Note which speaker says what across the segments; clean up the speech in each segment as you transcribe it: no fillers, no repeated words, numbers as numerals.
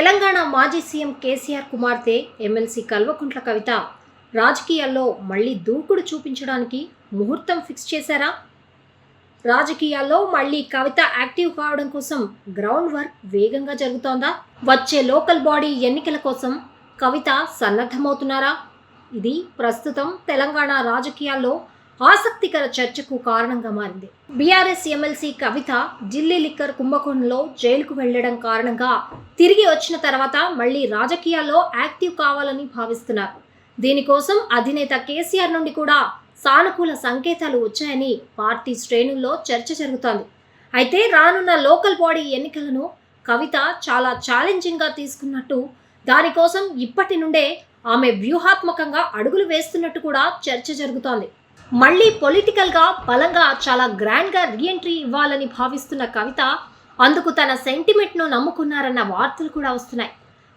Speaker 1: తెలంగాణ మాజీ సీఎం కేసీఆర్ కుమార్తె ఎమ్మెల్సీ కల్వకుంట్ల కవిత రాజకీయాల్లో మళ్ళీ దూకుడు చూపించడానికి ముహూర్తం ఫిక్స్ చేశారా? రాజకీయాల్లో మళ్ళీ కవిత యాక్టివ్ కావడం కోసం గ్రౌండ్ వర్క్ వేగంగా జరుగుతోందా? వచ్చే లోకల్ బాడీ ఎన్నికల కోసం కవిత సన్నద్ధమవుతున్నారా? ఇది ప్రస్తుతం తెలంగాణ రాజకీయాల్లో ఆసక్తికర చర్చకు కారణంగా మారింది. బీఆర్ఎస్ ఎమ్మెల్సీ కవిత ఢిల్లీ లిక్కర్ కుంభకోణంలో జైలుకు వెళ్లడం కారణంగా తిరిగి వచ్చిన తర్వాత మళ్లీ రాజకీయాల్లో యాక్టివ్ కావాలని భావిస్తున్నారు. దీనికోసం అధినేత కేసీఆర్ నుండి కూడా సానుకూల సంకేతాలు వచ్చాయని పార్టీ శ్రేణుల్లో చర్చ జరుగుతోంది. అయితే రానున్న లోకల్ బాడీ ఎన్నికలను కవిత చాలా ఛాలెంజింగ్గా తీసుకున్నట్టు, దానికోసం ఇప్పటి నుండే ఆమె వ్యూహాత్మకంగా అడుగులు వేస్తున్నట్టు కూడా చర్చ జరుగుతోంది. మళ్ళీ పొలిటికల్గా బలంగా చాలా గ్రాండ్గా రీఎంట్రీ ఇవ్వాలని భావిస్తున్న కవిత అందుకు తన సెంటిమెంట్ను నమ్ముకున్నారన్న వార్తలు కూడా వస్తున్నాయి.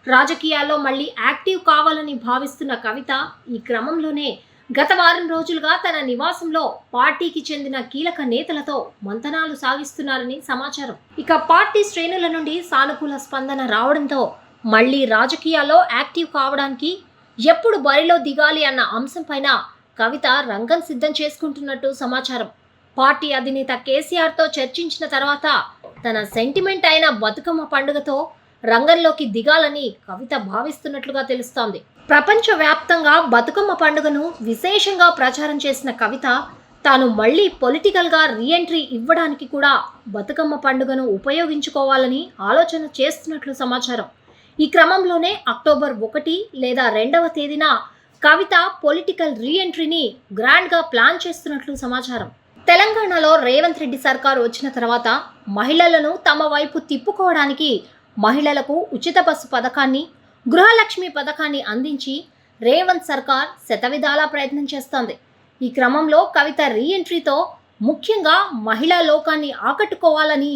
Speaker 1: రాజకీయాల్లో మళ్ళీ యాక్టివ్ కావాలని భావిస్తున్న కవిత ఈ క్రమంలోనే గత వారం రోజులుగా తన నివాసంలో పార్టీకి చెందిన కీలక నేతలతో మంతనాలు సాగిస్తున్నారని సమాచారం. ఇక పార్టీ శ్రేణుల నుండి సానుకూల స్పందన రావడంతో మళ్ళీ రాజకీయాల్లో యాక్టివ్ కావడానికి ఎప్పుడు బరిలో దిగాలి అన్న అంశంపైన కవిత రంగం సిద్ధం చేసుకుంటున్నట్టు సమాచారం. పార్టీ అధినేత కేసీఆర్తో చర్చించిన తర్వాత తన సెంటిమెంట్ అయిన బతుకమ్మ పండుగతో రంగంలోకి దిగాలని కవిత భావిస్తున్నట్లుగా తెలుస్తోంది. ప్రపంచవ్యాప్తంగా బతుకమ్మ పండుగను విశేషంగా ప్రచారం చేసిన కవిత తాను మళ్ళీ పొలిటికల్గా రీఎంట్రీ ఇవ్వడానికి కూడా బతుకమ్మ పండుగను ఉపయోగించుకోవాలని ఆలోచన చేస్తున్నట్లు సమాచారం. ఈ క్రమంలోనే అక్టోబర్ 1 లేదా 2వ తేదీన కవిత పొలిటికల్ రీఎంట్రీని గ్రాండ్గా ప్లాన్ చేస్తున్నట్లు సమాచారం. తెలంగాణలో రేవంత్ రెడ్డి సర్కారు వచ్చిన తర్వాత మహిళలను తమ వైపు తిప్పుకోవడానికి మహిళలకు ఉచిత బస్సు పథకాన్ని, గృహలక్ష్మి పథకాన్ని అందించి రేవంత్ సర్కార్ శతవిధాలా ప్రయత్నం చేస్తోంది. ఈ క్రమంలో కవిత రీఎంట్రీతో ముఖ్యంగా మహిళా లోకాన్ని ఆకట్టుకోవాలని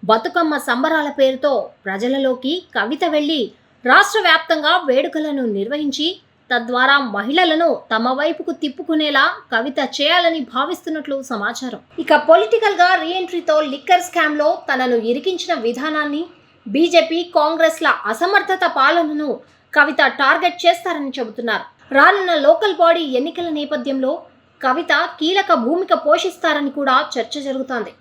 Speaker 1: బతుకమ్మ సంబరాల పేరుతో ప్రజలలోకి కవిత వెళ్లి రాష్ట్ర వ్యాప్తంగా వేడుకలను నిర్వహించి తద్వారా మహిళలను తమ వైపుకు తిప్పుకునేలా కవిత చేయాలని భావిస్తున్నట్లు సమాచారం. ఇక పొలిటికల్గా రీఎంట్రీతో లిక్కర్ స్కామ్లో తనను ఇరికించిన విధానాన్ని, బీజేపీ కాంగ్రెస్ల అసమర్థత పాలనను కవిత టార్గెట్ చేస్తారని చెబుతున్నారు. రానున్న లోకల్ బాడీ ఎన్నికల నేపథ్యంలో కవిత కీలక భూమిక పోషిస్తారని కూడా చర్చ జరుగుతోంది.